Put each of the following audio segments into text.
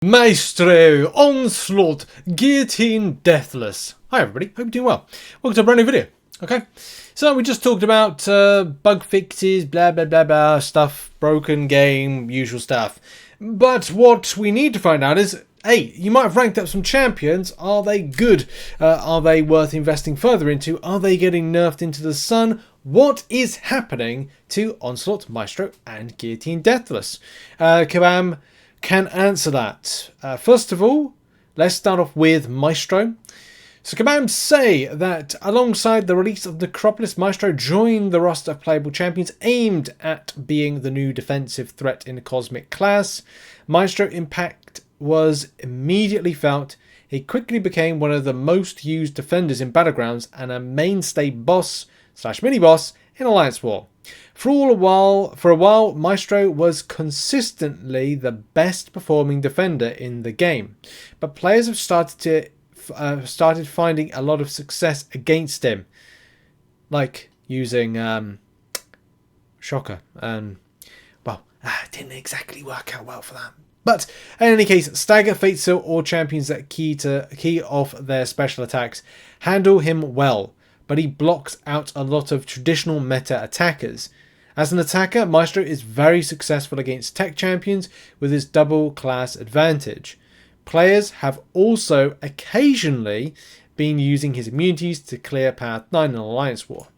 Maestro, Onslaught, Guillotine Deathless. Hi everybody, hope you're doing well. Welcome to a brand new video. Okay, so we just talked about bug fixes, blah blah blah blah stuff, broken game, usual stuff. But what we need to find out is, hey, you might have ranked up some champions. Are they good? Are they worth investing further into? Are they getting nerfed into the sun? What is happening to Onslaught, Maestro and Guillotine Deathless? Kabam can answer that. First of all, let's start off with Maestro. So Kabam say that alongside the release of Necropolis, Maestro joined the roster of playable champions aimed at being the new defensive threat in the Cosmic class. Maestro impact was immediately felt. He quickly became one of the most used defenders in Battlegrounds and a mainstay boss / mini-boss in Alliance War. For a while, Maestro was consistently the best performing defender in the game, but players have started finding a lot of success against him, like using Shocker, and well, it didn't exactly work out well for that. But in any case, Stagger, Fate Seal, or champions that key off their special attacks handle him well, but he blocks out a lot of traditional meta attackers. As an attacker, Maestro is very successful against tech champions with his double class advantage. Players have also occasionally been using his immunities to clear Path 9 in Alliance War.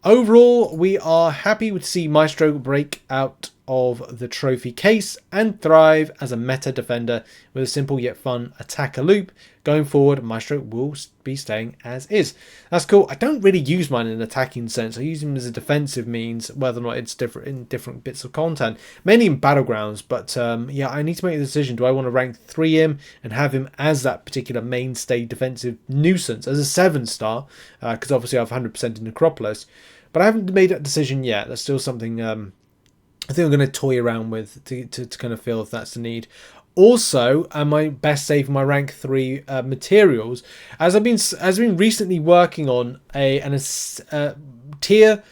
Overall, we are happy to see Maestro break out of the trophy case and thrive as a meta defender with a simple yet fun attacker loop. Going forward, Maestro will be staying as is. That's cool. I don't really use mine in an attacking sense. I use him as a defensive means, whether or not it's different in different bits of content, mainly in Battlegrounds. But yeah, I need to make a decision. Do I want to rank 3 him and have him as that particular mainstay defensive nuisance as a 7-star? Because obviously I have 100% in Necropolis. But I haven't made that decision yet. That's still something I think I'm going to toy around with to kind of feel if that's the need. Also, my best save my rank 3 materials, as I've been recently working on a tier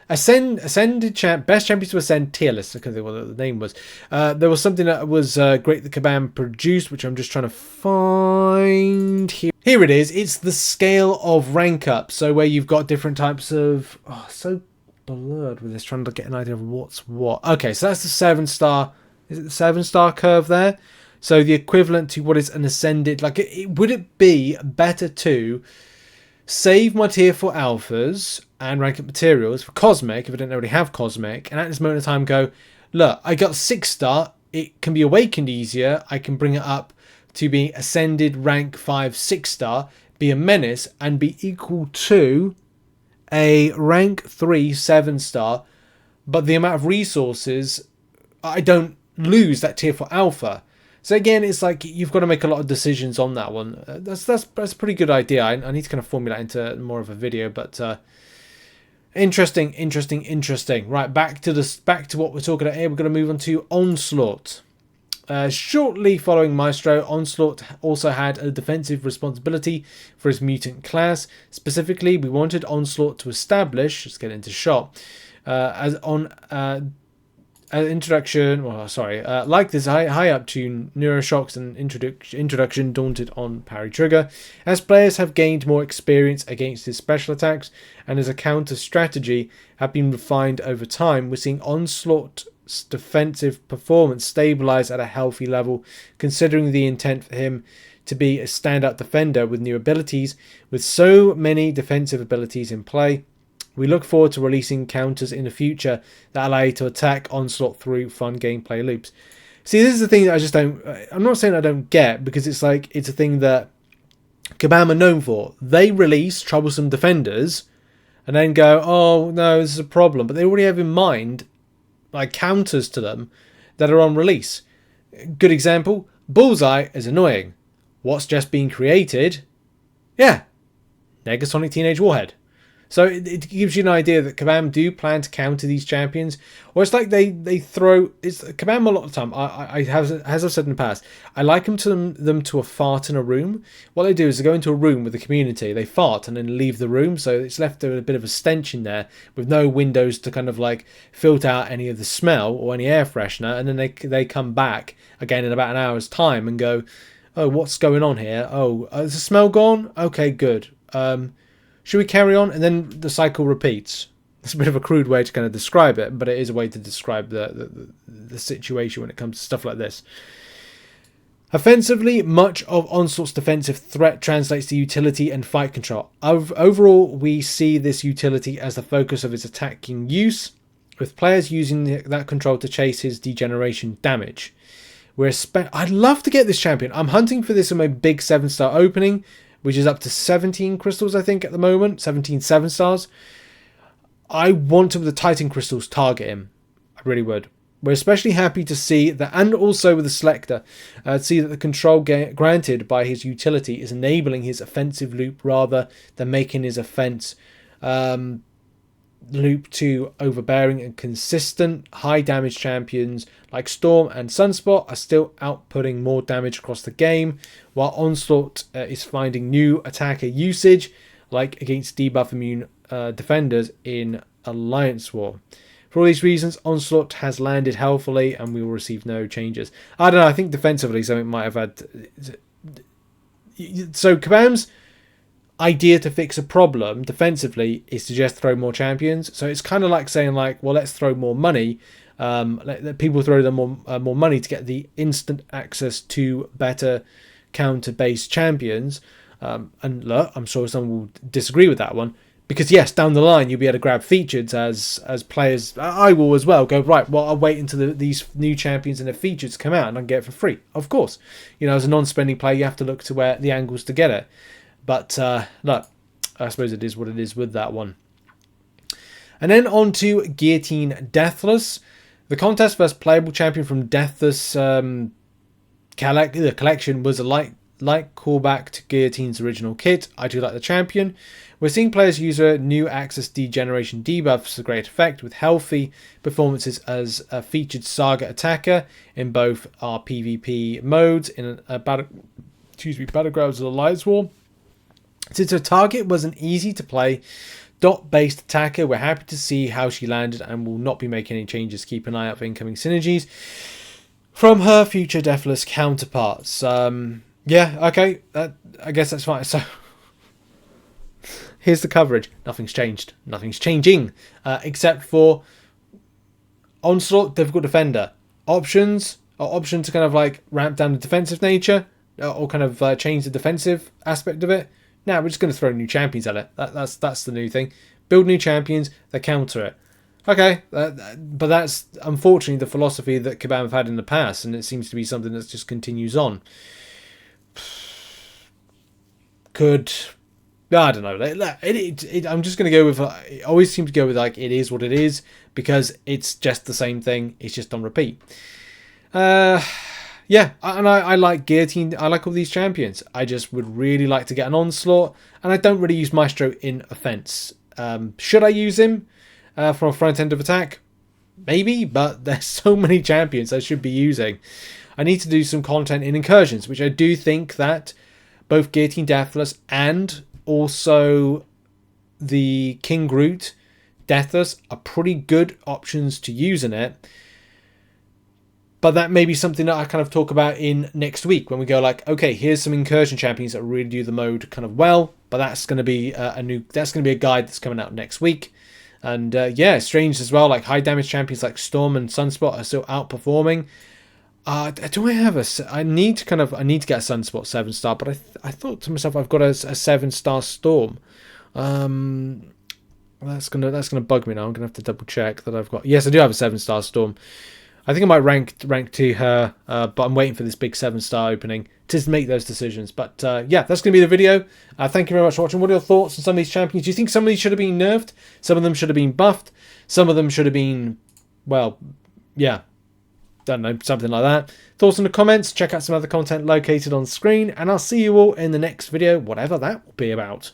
ascended best champions to ascend tier list. I can't think what the name was. There was something that was great that Kabam produced, which I'm just trying to find here. Here it is. It's the scale of rank up. So where you've got different types of so blurred with this, trying to get an idea of what's what. Okay, so that's the 7-star. Is it the 7-star curve there? So the equivalent to what is an ascended. Like, would it be better to save my tier 4 alphas and rank up materials for Cosmic if I don't already have Cosmic, and at this moment in time go, look, I got 6-star. It can be awakened easier. I can bring it up to be ascended rank 5 6-star, be a menace, and be equal to a rank 3 7-star, but the amount of resources, I don't lose that tier 4 alpha. So again, it's like you've got to make a lot of decisions on that one. That's a pretty good idea. I need to kind of formulate into more of a video, but interesting. Right, back to what we're talking about here. We're going to move on to Onslaught. Shortly following Maestro, Onslaught also had a defensive responsibility for his mutant class. Specifically, we wanted Onslaught to establish, let's get into shot, introduction, like this high up to Neuroshocks and introduction daunted on parry trigger. As players have gained more experience against his special attacks and as a counter strategy have been refined over time, we're seeing Onslaught's defensive performance stabilize at a healthy level, considering the intent for him to be a standout defender with new abilities. With so many defensive abilities in play, we look forward to releasing counters in the future that allow you to attack Onslaught through fun gameplay loops. See, this is the thing that I just don't... I'm not saying I don't get, because it's like, it's a thing that Kabam are known for. They release troublesome defenders and then go, oh no, this is a problem. But they already have in mind like counters to them that are on release. Good example, Bullseye is annoying. What's just been created? Yeah, Negasonic Teenage Warhead. So it gives you an idea that Kabam do plan to counter these champions. Or it's like they throw... It's Kabam a lot of the time. I have, as I've said in the past, I liken them to a fart in a room. What they do is they go into a room with the community, they fart and then leave the room. So it's left a bit of a stench in there with no windows to kind of like filter out any of the smell or any air freshener. And then they come back again in about an hour's time and go, oh, what's going on here? Oh, is the smell gone? Okay, good. Should we carry on? And then the cycle repeats. It's a bit of a crude way to kind of describe it, but it is a way to describe the situation when it comes to stuff like this. Offensively, much of Onslaught's defensive threat translates to utility and fight control. Overall, we see this utility as the focus of his attacking use, with players using that control to chase his degeneration damage. I'd love to get this champion. I'm hunting for this in my big 7-star opening, which is up to 17 crystals, I think, at the moment. 17 7-stars. I want to, with the Titan crystals, target him. I really would. We're especially happy to see that, and also with the Selector, see that the control granted by his utility is enabling his offensive loop rather than making his offense loop too overbearing and consistent. High damage champions like Storm and Sunspot are still outputting more damage across the game, while Onslaught is finding new attacker usage, like against debuff immune defenders in Alliance War. For all these reasons, Onslaught has landed healthily and we will receive no changes. I don't know, I think defensively something might have had... So Kabam's idea to fix a problem defensively is to just throw more champions. So it's kind of like saying, like, well, let's throw more money. Let people throw them more money to get the instant access to better counter-based champions. And look, I'm sure someone will disagree with that one. Because yes, down the line you'll be able to grab features as players. I will as well go, right, well, I'll wait until these new champions and their features come out and I can get it for free. Of course. You know, as a non-spending player, you have to look to where the angles to get it. But look, I suppose it is what it is with that one. And then on to Guillotine Deathless. The contest versus playable champion from Deathless collection was a light callback to Guillotine's original kit. I do like the champion. We're seeing players use a new access degeneration debuffs to great effect with healthy performances as a featured Saga attacker in both our PvP modes in Battlegrounds of the Alliance War. Since her target was an easy to play dot-based attacker, we're happy to see how she landed and will not be making any changes. Keep an eye out for incoming synergies from her future Deathless counterparts. Yeah, okay, I guess that's fine. So here's the coverage. Nothing's changed. Nothing's changing, except for Onslaught, difficult defender. Option to kind of like ramp down the defensive nature, or kind of change the defensive aspect of it. Now we're just going to throw new champions at it. That's the new thing. Build new champions, they counter it. Okay, but that's unfortunately the philosophy that Kabam have had in the past, and it seems to be something that just continues on. I don't know. I'm just going to go with... I always seem to go with like it is what it is because it's just the same thing. It's just on repeat. Yeah, and I like Guillotine. I like all these champions. I just would really like to get an Onslaught, and I don't really use Maestro in offense. Should I use him from a front end of attack? Maybe, but there's so many champions I should be using. I need to do some content in incursions, which I do think that both Guillotine Deathless and also the King Groot Deathless are pretty good options to use in it. But that may be something that I kind of talk about in next week when we go like, okay, here's some incursion champions that really do the mode kind of well. But that's going to be a guide that's coming out next week. And yeah, strange as well. Like high damage champions like Storm and Sunspot are still outperforming. Do I have I need to get a Sunspot 7-star, but I thought to myself I've got a 7-star Storm. That's gonna bug me now. I'm gonna have to double check that I've got. Yes, I do have a 7-star Storm. I think I might rank to her, but I'm waiting for this big 7-star opening to make those decisions. But yeah, that's going to be the video. Thank you very much for watching. What are your thoughts on some of these champions? Do you think some of these should have been nerfed? Some of them should have been buffed? Some of them should have been, well, yeah, don't know, something like that. Thoughts in the comments. Check out some other content located on screen. And I'll see you all in the next video, whatever that will be about.